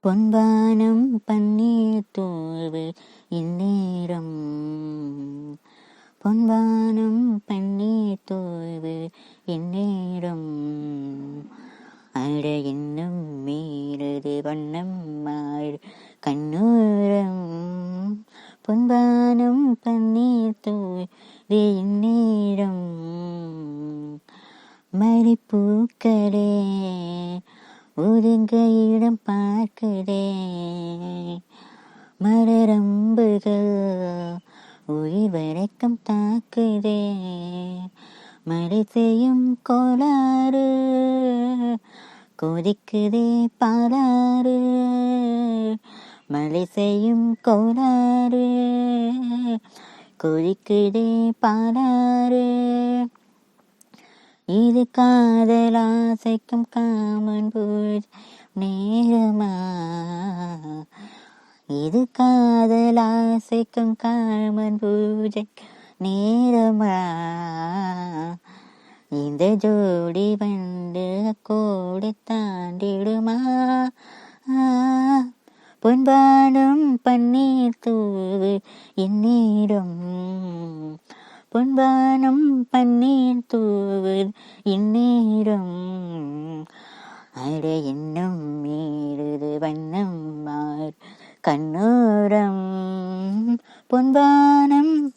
பொன்பானம் பன்னீர் தூவு இந்நேரம். பொன்பானம் பன்னீர் தூவு இந்நேரம். அட இன்னும் மீறுது வண்ணம் மாறு கண்ணூரம். பொன்பானம் பன்னீர் தூவு இந்நேரம். மரிப்பூக்களே ஒதுங்க இடம் பார்க்குதே. மலரம்புகள் உயிர் வரைக்கும் தாக்குதே. மழை செய்யும் கோளாறு கொதிக்குதே பாலாறு. மழை செய்யும் கோளாறு கொதிக்குதே பாலாறு. இது காதலாசைக்கும் காமன் பூஜை நேரமா. இது காதலாசைக்கும் காமன் பூஜை நேரமா. இந்த ஜோடி வந்து கோடி தாண்டிடுமா. பொன்பானம் பன்னீர் தூவு இந்நேரம். பொன்பானம் பன்னீர் தூவு இந்நேரம். அட இன்னும் மீறுது வண்ணம் மாறு கண்ணோரம். பொன்பானம்